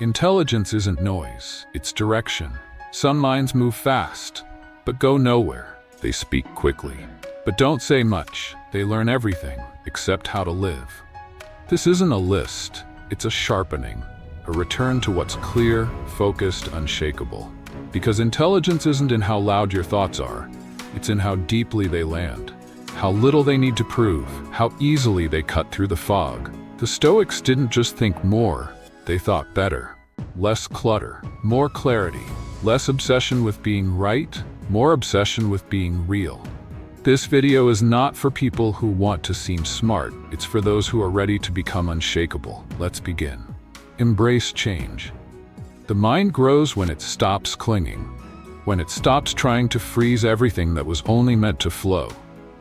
Intelligence isn't noise, it's direction. Some minds move fast, but go nowhere. They speak quickly, but don't say much. They learn everything, except how to live. This isn't a list, it's a sharpening, a return to what's clear, focused, unshakable. Because intelligence isn't in how loud your thoughts are, it's in how deeply they land, how little they need to prove, how easily they cut through the fog. The Stoics didn't just think more, they thought better. Less clutter, more clarity, less obsession with being right, more obsession with being real. This video is not for people who want to seem smart, it's for those who are ready to become unshakable. Let's begin. Embrace change. The mind grows when it stops clinging, when it stops trying to freeze everything that was only meant to flow.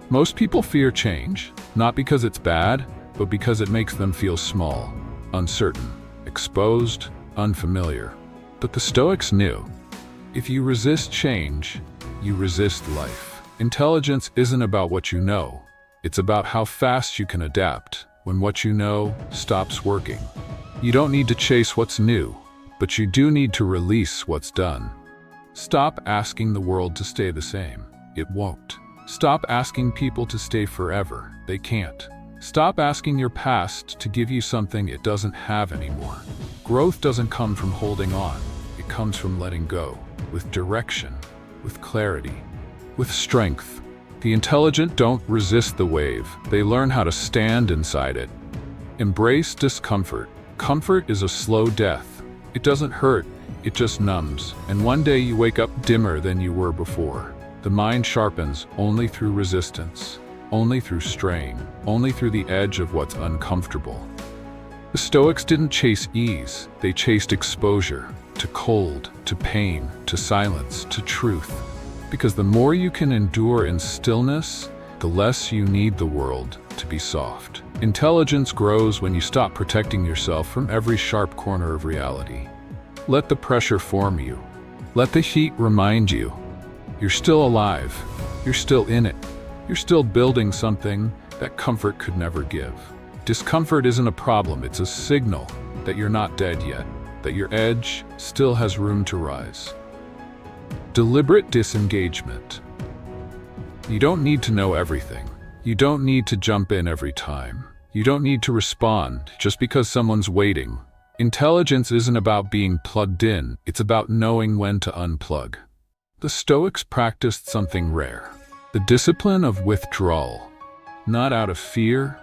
Most people fear change, not because it's bad, but because it makes them feel small, uncertain, exposed, unfamiliar. But the Stoics knew, if you resist change, you resist life. Intelligence isn't about what you know, it's about how fast you can adapt when what you know stops working. You don't need to chase what's new, but you do need to release what's done. Stop asking the world to stay the same. It won't. Stop asking people to stay forever. They can't. Stop asking your past to give you something it doesn't have anymore. Growth doesn't come from holding on. It comes from letting go, with direction, with clarity, with strength. The intelligent don't resist the wave. They learn how to stand inside it. Embrace discomfort. Comfort is a slow death. It doesn't hurt, it just numbs. And one day you wake up dimmer than you were before. The mind sharpens only through resistance, only through strain, only through the edge of what's uncomfortable. The Stoics didn't chase ease, they chased exposure, to cold, to pain, to silence, to truth. Because the more you can endure in stillness, the less you need the world to be soft. Intelligence grows when you stop protecting yourself from every sharp corner of reality. Let the pressure form you. Let the heat remind you. You're still alive. You're still in it. You're still building something that comfort could never give. Discomfort isn't a problem, it's a signal that you're not dead yet, that your edge still has room to rise. Deliberate disengagement. You don't need to know everything. You don't need to jump in every time. You don't need to respond just because someone's waiting. Intelligence isn't about being plugged in, it's about knowing when to unplug. The Stoics practiced something rare, the discipline of withdrawal. Not out of fear,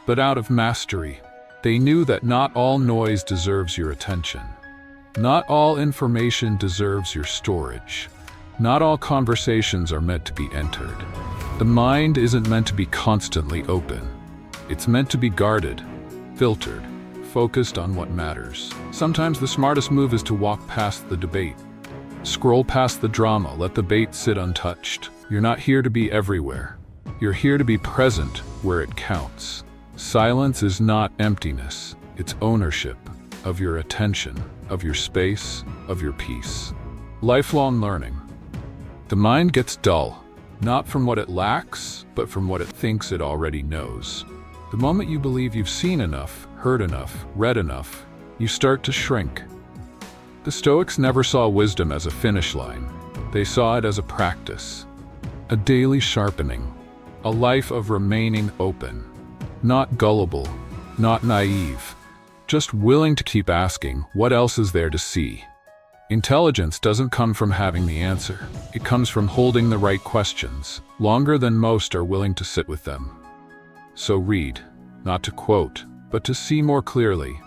but out of mastery. They knew that not all noise deserves your attention. Not all information deserves your storage. Not all conversations are meant to be entered. The mind isn't meant to be constantly open. It's meant to be guarded, filtered, focused on what matters. Sometimes the smartest move is to walk past the debate. Scroll past the drama, let the bait sit untouched. You're not here to be everywhere. You're here to be present where it counts. Silence is not emptiness, it's ownership of your attention, of your space, of your peace. Lifelong learning. The mind gets dull, not from what it lacks, but from what it thinks it already knows. The moment you believe you've seen enough, heard enough, read enough, you start to shrink. The Stoics never saw wisdom as a finish line. They saw it as a practice, a daily sharpening, a life of remaining open, not gullible, not naive, just willing to keep asking, what else is there to see? Intelligence doesn't come from having the answer. It comes from holding the right questions, longer than most are willing to sit with them. So read, not to quote, but to see more clearly.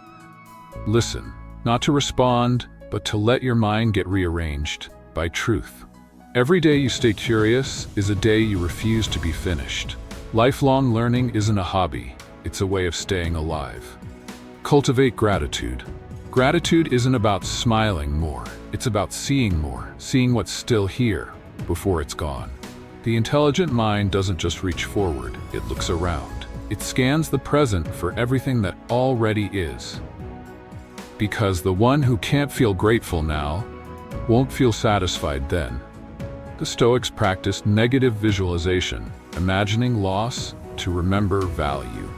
Listen, not to respond, but to let your mind get rearranged by truth. Every day you stay curious is a day you refuse to be finished. Lifelong learning isn't a hobby, it's a way of staying alive. Cultivate gratitude. Gratitude isn't about smiling more, it's about seeing more, seeing what's still here before it's gone. The intelligent mind doesn't just reach forward, it looks around. It scans the present for everything that already is. Because the one who can't feel grateful now won't feel satisfied then. The Stoics practiced negative visualization, imagining loss to remember value.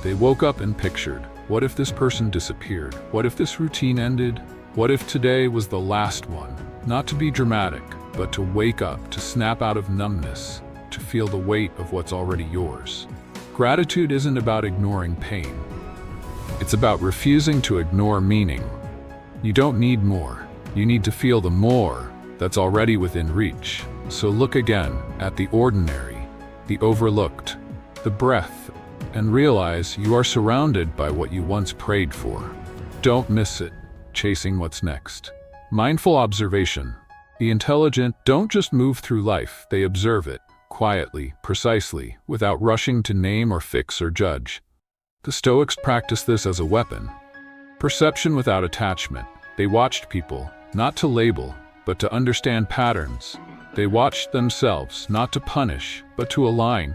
They woke up and pictured, What if this person disappeared? What if this routine ended? What if today was the last one? Not to be dramatic, but to wake up, to snap out of numbness, to feel the weight of what's already yours. Gratitude isn't about ignoring pain. It's about refusing to ignore meaning. You don't need more. You need to feel the more that's already within reach. So look again at the ordinary, the overlooked, the breath, and realize you are surrounded by what you once prayed for. Don't miss it, chasing what's next. Mindful observation. The intelligent don't just move through life, they observe it, quietly, precisely, without rushing to name or fix or judge. The Stoics practiced this as a weapon. Perception without attachment. They watched people, not to label, but to understand patterns. They watched themselves, not to punish, but to align.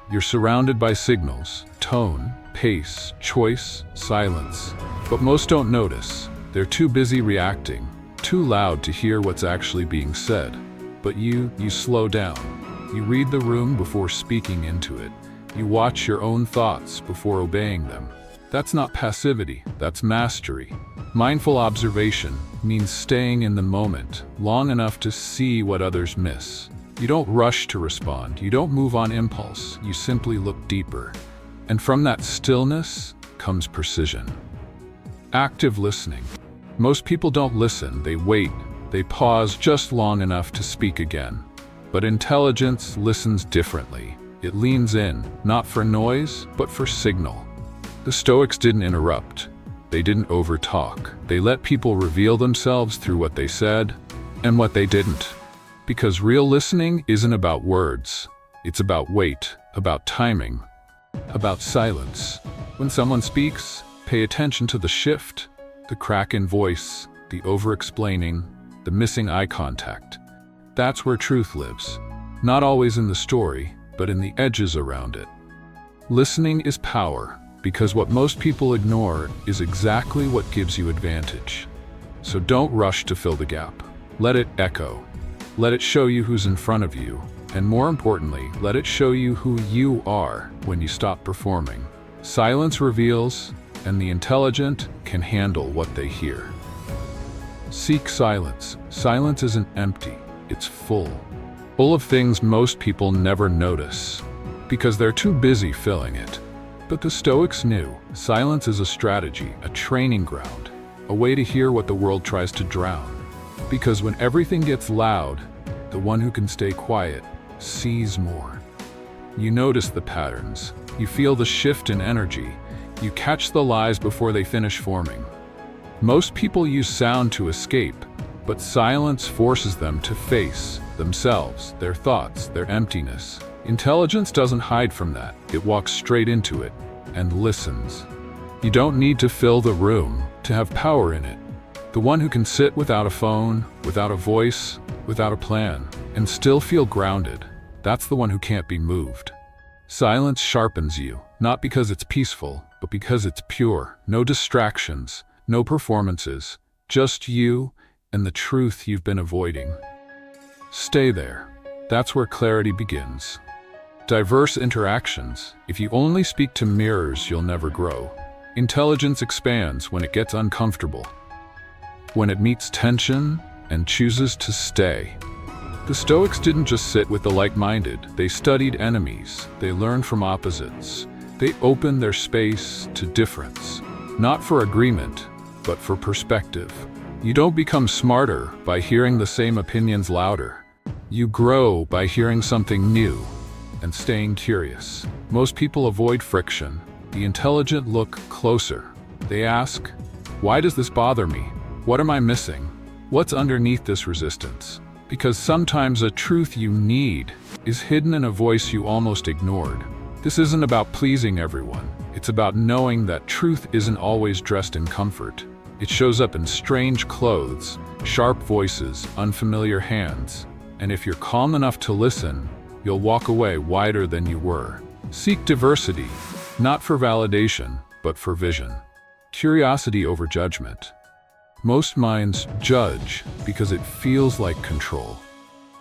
You're surrounded by signals, tone, pace, choice, silence. But most don't notice. They're too busy reacting, too loud to hear what's actually being said. But you slow down. You read the room before speaking into it. You watch your own thoughts before obeying them. That's not passivity, that's mastery. Mindful observation means staying in the moment long enough to see what others miss. You don't rush to respond, you don't move on impulse, you simply look deeper. And from that stillness comes precision. Active listening. Most people don't listen, they wait. They pause just long enough to speak again. But intelligence listens differently. It leans in, not for noise, but for signal. The Stoics didn't interrupt. They didn't overtalk. They let people reveal themselves through what they said and what they didn't. Because real listening isn't about words. It's about weight, about timing, about silence. When someone speaks, pay attention to the shift, the crack in voice, the over-explaining, the missing eye contact. That's where truth lives. Not always in the story, but in the edges around it. Listening is power, because what most people ignore is exactly what gives you advantage. So don't rush to fill the gap. Let it echo. Let it show you who's in front of you, and more importantly, let it show you who you are when you stop performing. Silence reveals, and the intelligent can handle what they hear. Seek silence. Silence isn't empty, it's full. Full of things most people never notice, because they're too busy filling it. But the Stoics knew silence is a strategy, a training ground, a way to hear what the world tries to drown. Because when everything gets loud, the one who can stay quiet sees more. You notice the patterns, you feel the shift in energy, you catch the lies before they finish forming. Most people use sound to escape, but silence forces them to face themselves, their thoughts, their emptiness. Intelligence doesn't hide from that, it walks straight into it and listens. You don't need to fill the room to have power in it. The one who can sit without a phone, without a voice, without a plan, and still feel grounded, that's the one who can't be moved. Silence sharpens you, not because it's peaceful, but because it's pure. No distractions, no performances, just you and the truth you've been avoiding. Stay there. That's where clarity begins. Diverse interactions. If you only speak to mirrors, you'll never grow. Intelligence expands when it gets uncomfortable, when it meets tension and chooses to stay. The Stoics didn't just sit with the like-minded, they studied enemies, they learned from opposites. They opened their space to difference, not for agreement, but for perspective. You don't become smarter by hearing the same opinions louder. You grow by hearing something new and staying curious. Most people avoid friction. The intelligent look closer. They ask, why does this bother me? What am I missing? What's underneath this resistance? Because sometimes a truth you need is hidden in a voice you almost ignored. This isn't about pleasing everyone. It's about knowing that truth isn't always dressed in comfort. It shows up in strange clothes, sharp voices, unfamiliar hands. And if you're calm enough to listen, you'll walk away wider than you were. Seek diversity, not for validation, but for vision. Curiosity over judgment. Most minds judge because it feels like control.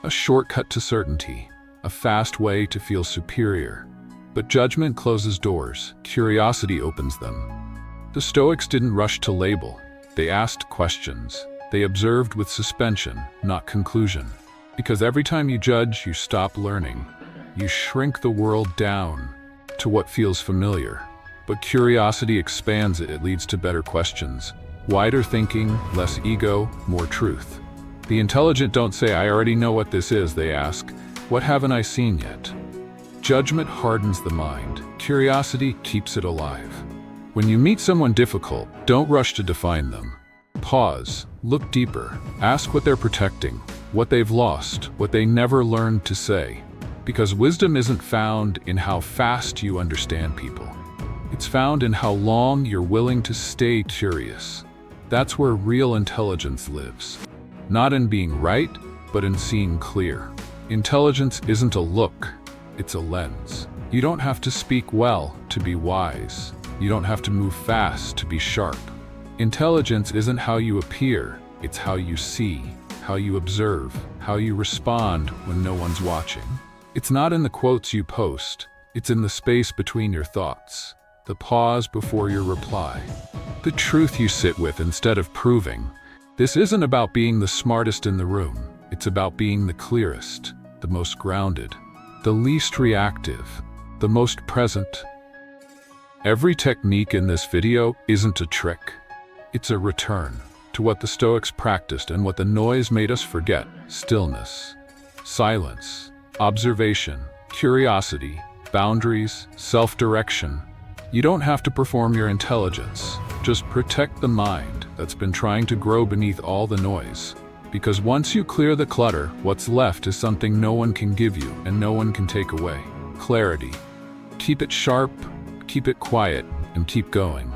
A shortcut to certainty, a fast way to feel superior. But judgment closes doors, curiosity opens them. The Stoics didn't rush to label. They asked questions. They observed with suspension, not conclusion. Because every time you judge, you stop learning. You shrink the world down to what feels familiar. But curiosity expands it. It leads to better questions. Wider thinking, less ego, more truth. The intelligent don't say, "I already know what this is." They ask, "What haven't I seen yet?" Judgment hardens the mind. Curiosity keeps it alive. When you meet someone difficult, don't rush to define them. Pause, look deeper, ask what they're protecting, what they've lost, what they never learned to say. Because wisdom isn't found in how fast you understand people. It's found in how long you're willing to stay curious. That's where real intelligence lives. Not in being right, but in seeing clear. Intelligence isn't a look, it's a lens. You don't have to speak well to be wise. You don't have to move fast to be sharp. Intelligence isn't how you appear, it's how you see, how you observe, how you respond when no one's watching. It's not in the quotes you post, it's in the space between your thoughts, the pause before your reply, the truth you sit with instead of proving. This isn't about being the smartest in the room, it's about being the clearest, the most grounded, the least reactive, the most present. Every technique in this video isn't a trick. It's a return to what the Stoics practiced and what the noise made us forget: stillness, silence, observation, curiosity, boundaries, self-direction. You don't have to perform your intelligence. Just protect the mind that's been trying to grow beneath all the noise. Because once you clear the clutter, what's left is something no one can give you and no one can take away: clarity. Keep it sharp, keep it quiet, and keep going.